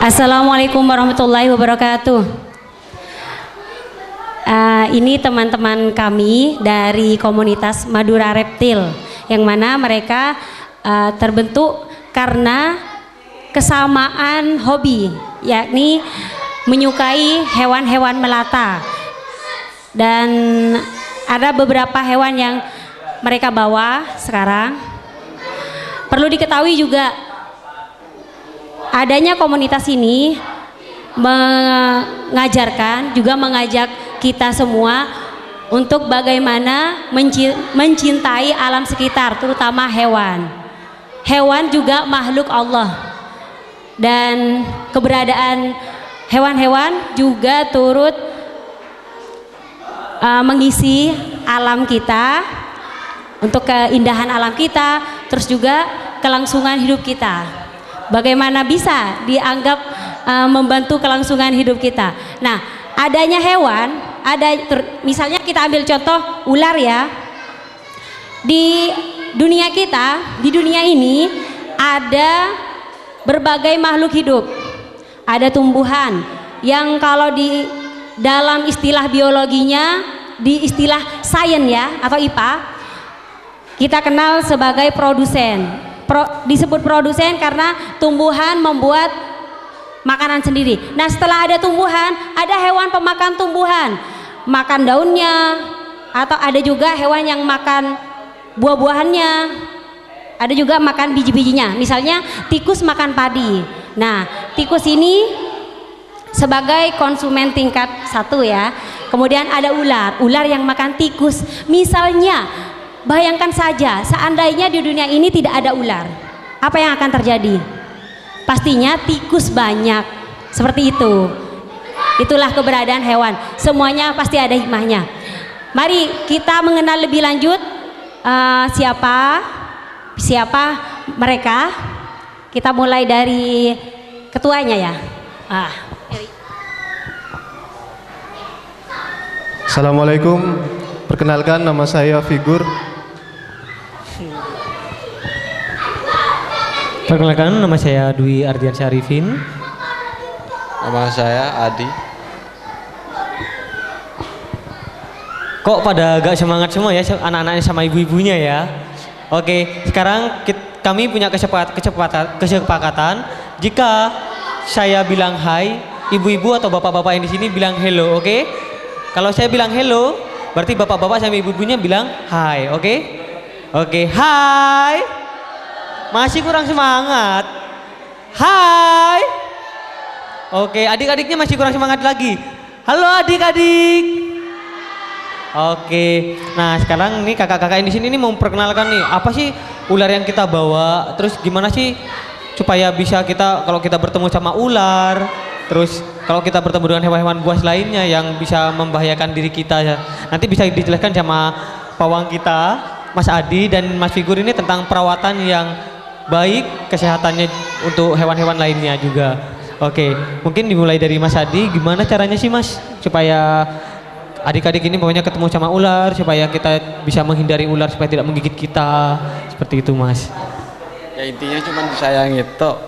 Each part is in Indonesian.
Assalamualaikum warahmatullahi wabarakatuh. Ini teman-teman kami dari komunitas Madura Reptil, yang mana mereka terbentuk karena kesamaan hobi, yakni menyukai hewan-hewan melata. Dan ada beberapa hewan yang mereka bawa sekarang. Perlu diketahui juga, adanya komunitas ini mengajarkan, juga mengajak kita semua untuk bagaimana mencintai alam sekitar, terutama hewan. Hewan juga makhluk Allah, dan keberadaan hewan-hewan juga turut mengisi alam kita, untuk keindahan alam kita, terus juga kelangsungan hidup kita. Bagaimana bisa dianggap membantu kelangsungan hidup kita. Nah, adanya hewan, misalnya kita ambil contoh ular ya. Di dunia kita, di dunia ini ada berbagai makhluk hidup. Ada tumbuhan yang kalau di dalam istilah biologinya, di istilah sains ya atau IPA, kita kenal sebagai produsen. Disebut produsen karena tumbuhan membuat makanan sendiri. Nah, setelah ada tumbuhan, ada hewan pemakan tumbuhan, makan daunnya, atau ada juga hewan yang makan buah-buahannya, ada juga makan biji-bijinya. Misalnya tikus makan padi. Nah, tikus ini sebagai konsumen tingkat 1 ya. Kemudian ada ular yang makan tikus. Misalnya, bayangkan saja, seandainya di dunia ini tidak ada ular, apa yang akan terjadi? Pastinya tikus banyak. Seperti itu. Itulah keberadaan hewan. Semuanya pasti ada hikmahnya. Mari kita mengenal lebih lanjut siapa mereka. Kita mulai dari ketuanya ya. Assalamualaikum. Perkenalkan, nama saya Figur. Perkenalkan, nama saya Dwi Ardian Syarifin. Nama saya Adi. Kok pada agak semangat semua ya anak-anaknya sama ibu-ibunya ya. Oke, sekarang kami punya kesepakatan jika saya bilang hai, ibu-ibu atau bapak-bapak yang di sini bilang hello, oke? Kalau saya bilang hello, berarti bapak-bapak sama ibu-ibunya bilang hai, oke? Oke, hai. Masih kurang semangat. Hai. Oke, adik-adiknya masih kurang semangat lagi. Halo adik-adik. Oke. Nah, sekarang nih kakak-kakak yang di sini nih mau memperkenalkan nih, apa sih ular yang kita bawa? Terus gimana sih supaya bisa kita, kalau kita bertemu sama ular, terus kalau kita bertemu dengan hewan-hewan buas lainnya yang bisa membahayakan diri kita ya. Nanti bisa dijelaskan sama pawang kita, Mas Adi dan Mas Figur ini tentang perawatan yang baik, kesehatannya untuk hewan-hewan lainnya juga. Oke, mungkin dimulai dari Mas Adi. Gimana caranya sih Mas supaya adik-adik ini pokoknya ketemu sama ular, supaya kita bisa menghindari ular supaya tidak menggigit kita, seperti itu Mas. Ya intinya cuma disayangi tok.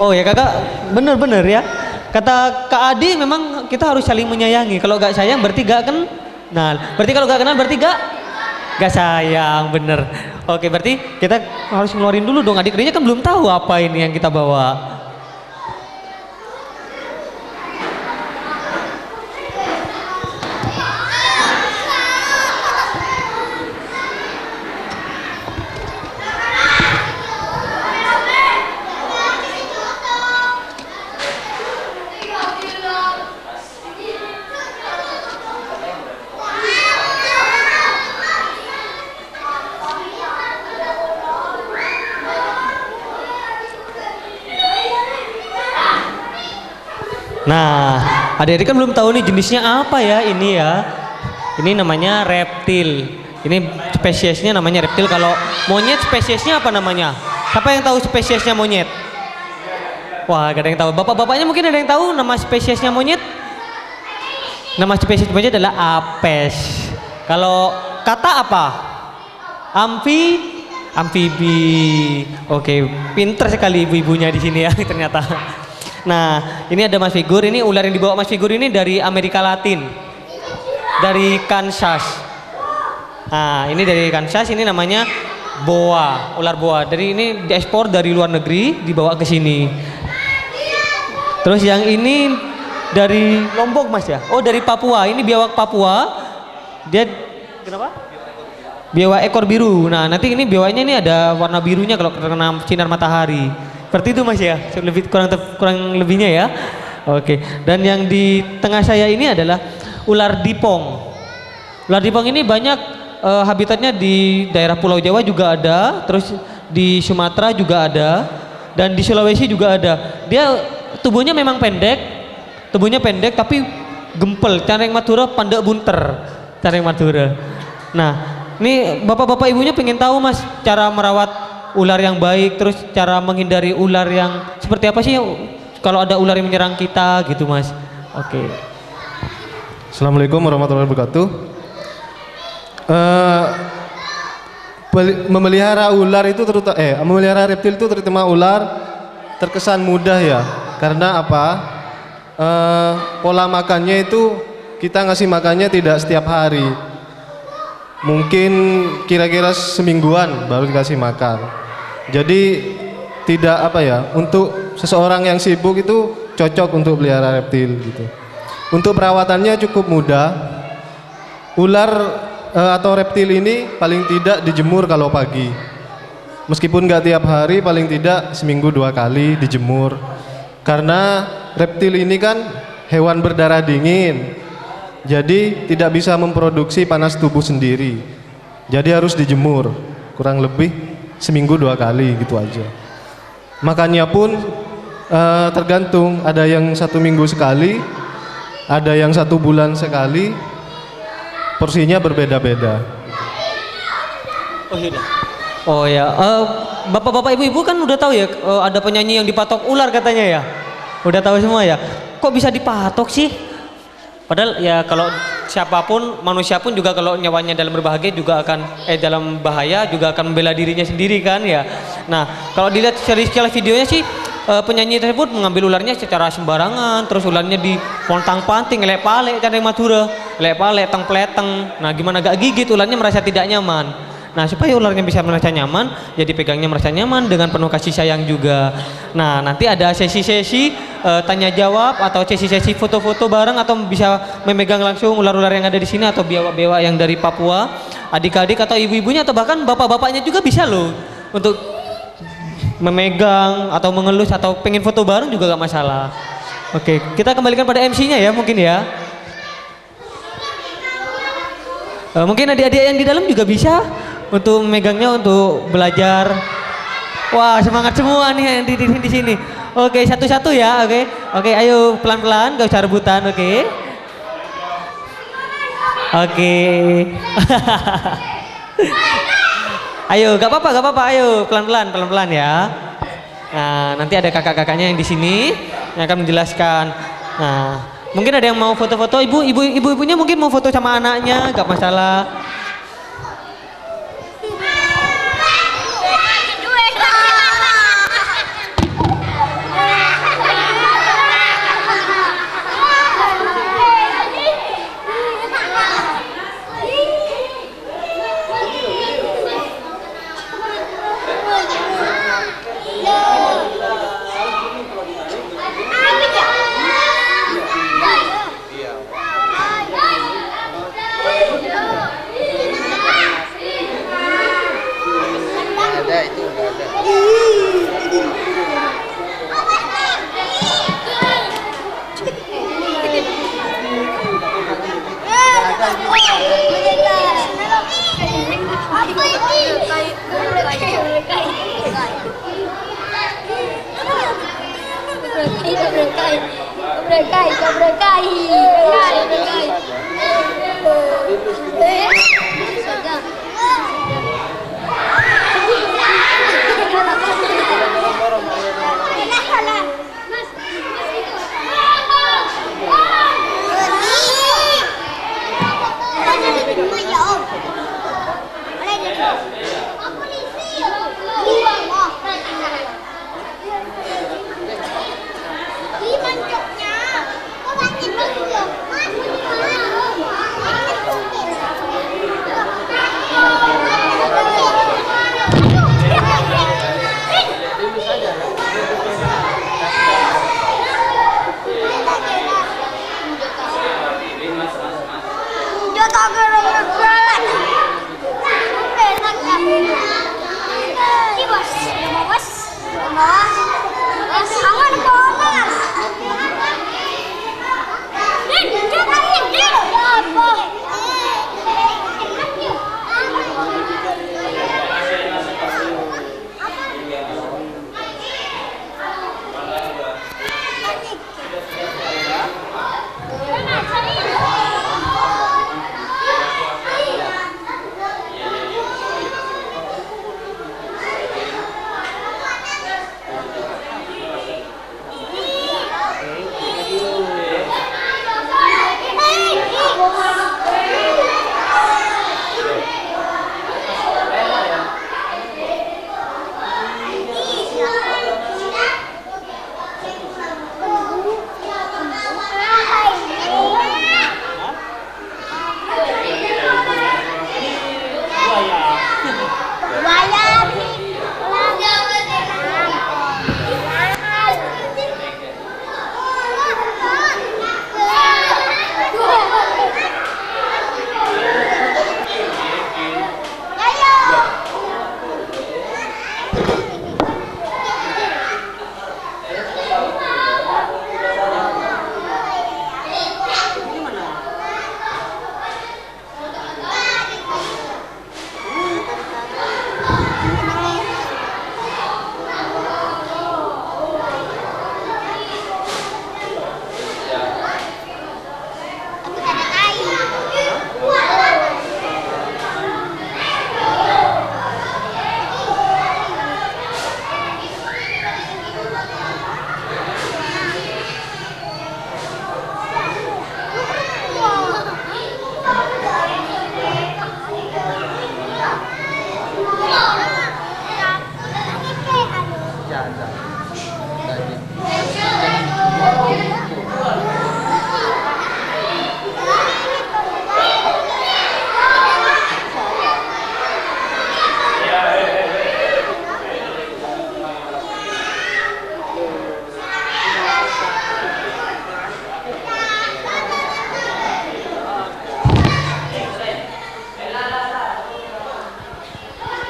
Oh ya kakak, bener-bener ya. Kata Kak Adi memang kita harus saling menyayangi. Kalau gak sayang berarti gak kenal. Berarti kalau gak kenal berarti gak sayang, bener. Oke, berarti kita harus ngeluarin dulu dong, adik-adiknya kan belum tahu apa ini yang kita bawa. Nah, adik-adik kan belum tahu nih jenisnya apa ya ini ya. Ini namanya reptil. Ini spesiesnya namanya reptil. Kalau monyet spesiesnya apa namanya? Siapa yang tahu spesiesnya monyet? Wah, gak ada yang tahu. Bapak-bapaknya mungkin ada yang tahu nama spesiesnya monyet? Nama spesies monyet adalah apes. Kalau kata apa? Amfibi. Oke, pinter sekali ibu-ibunya di sini ya ternyata. Nah, ini ada Mas Figur. Ini ular yang dibawa Mas Figur ini dari Amerika Latin, dari Kansas. Nah, ini dari Kansas. Ini namanya boa, ular boa. Dari ini diekspor dari luar negeri, dibawa ke sini. Terus yang ini dari Lombok Mas ya? Oh dari Papua. Ini biawak Papua. Dia kenapa? Biawak ekor biru. Nah nanti ini biawaknya ini ada warna birunya kalau terkena sinar matahari. Seperti itu Mas ya, lebih kurang lebihnya ya. Oke. Dan yang di tengah saya ini adalah ular dipong. Ular dipong ini banyak habitatnya di daerah Pulau Jawa juga ada, terus di Sumatera juga ada, dan di Sulawesi juga ada. Dia tubuhnya memang pendek, tapi gempel. Careng Madura pandek bunter, careng Madura. Nah, ini bapak-bapak ibunya pengen tahu Mas cara merawat ular yang baik, terus cara menghindari ular yang seperti apa sih kalau ada ular yang menyerang kita gitu Mas. Oke. Assalamualaikum warahmatullahi wabarakatuh. Memelihara ular itu memelihara reptil itu terutama ular terkesan mudah ya. Karena apa? Pola makannya itu kita ngasih makannya tidak setiap hari. Mungkin kira-kira semingguan baru dikasih makan. Jadi tidak untuk seseorang yang sibuk itu cocok untuk pelihara reptil gitu. Untuk perawatannya cukup mudah. Ular atau reptil ini paling tidak dijemur kalau pagi. Meskipun nggak tiap hari, paling tidak seminggu 2 kali dijemur. Karena reptil ini kan hewan berdarah dingin, jadi tidak bisa memproduksi panas tubuh sendiri. Jadi harus dijemur kurang lebih seminggu 2 kali gitu aja. Makannya pun tergantung, ada yang 1 minggu sekali, ada yang 1 bulan sekali, porsinya berbeda-beda. Oh ya, bapak-bapak ibu-ibu kan udah tahu ya, ada penyanyi yang dipatok ular katanya ya. Udah tahu semua ya. Kok bisa dipatok sih? Padahal ya kalau siapapun, manusia pun juga kalau nyawanya dalam berbahagia juga akan dalam bahaya juga akan membela dirinya sendiri kan ya. Nah, kalau dilihat secara videonya sih penyanyi tersebut mengambil ularnya secara sembarangan, terus ularnya dipontang-panting, lek-palek careng Madura, lek-palek teng-pleteng. Nah, gimana gak gigit ularnya merasa tidak nyaman. Nah, supaya ularnya bisa merasa nyaman, jadi pegangnya merasa nyaman dengan penuh kasih sayang juga. Nah, nanti ada sesi-sesi tanya jawab atau sesi-sesi foto-foto bareng, atau bisa memegang langsung ular-ular yang ada di sini atau biawak-biawak yang dari Papua. Adik-adik atau ibu-ibunya atau bahkan bapak-bapaknya juga bisa loh untuk memegang atau mengelus atau pengen foto bareng juga gak masalah. Oke, kita kembalikan pada MC-nya ya mungkin ya. Mungkin adik-adik yang di dalam juga bisa untuk memegangnya untuk belajar. Wah, semangat semua nih yang di sini. Oke, satu-satu ya. Oke, ayo pelan-pelan, gak usah rebutan. Oke. Ayo, gak apa-apa. Ayo pelan-pelan ya. Nah, nanti ada kakak-kakaknya yang di sini yang akan menjelaskan. Nah, mungkin ada yang mau foto-foto. Ibu-ibunya mungkin mau foto sama anaknya, gak masalah.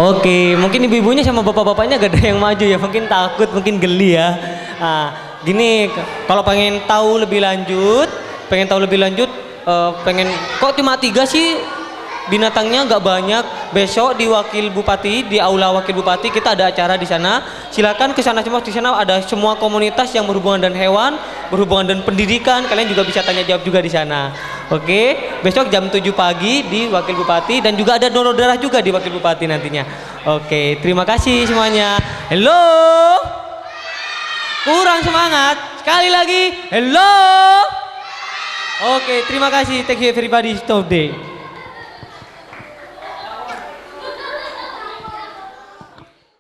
Oke, mungkin ibu-ibunya sama bapak-bapaknya gak ada yang maju ya, mungkin takut, mungkin geli ya. Nah, gini, kalau pengen tahu lebih lanjut, pengen kok cuma 3 sih binatangnya nggak banyak. Besok di Wakil Bupati, di Aula Wakil Bupati kita ada acara di sana. Silakan ke sana semua, di sana ada semua komunitas yang berhubungan dengan hewan, berhubungan dengan pendidikan. Kalian juga bisa tanya jawab juga di sana. Oke, besok jam 7 pagi di Wakil Bupati dan juga ada donor darah juga di Wakil Bupati nantinya. Oke, terima kasih semuanya. Hello. Kurang semangat. Sekali lagi. Hello. Oke, terima kasih. Thank you everybody. Stop day.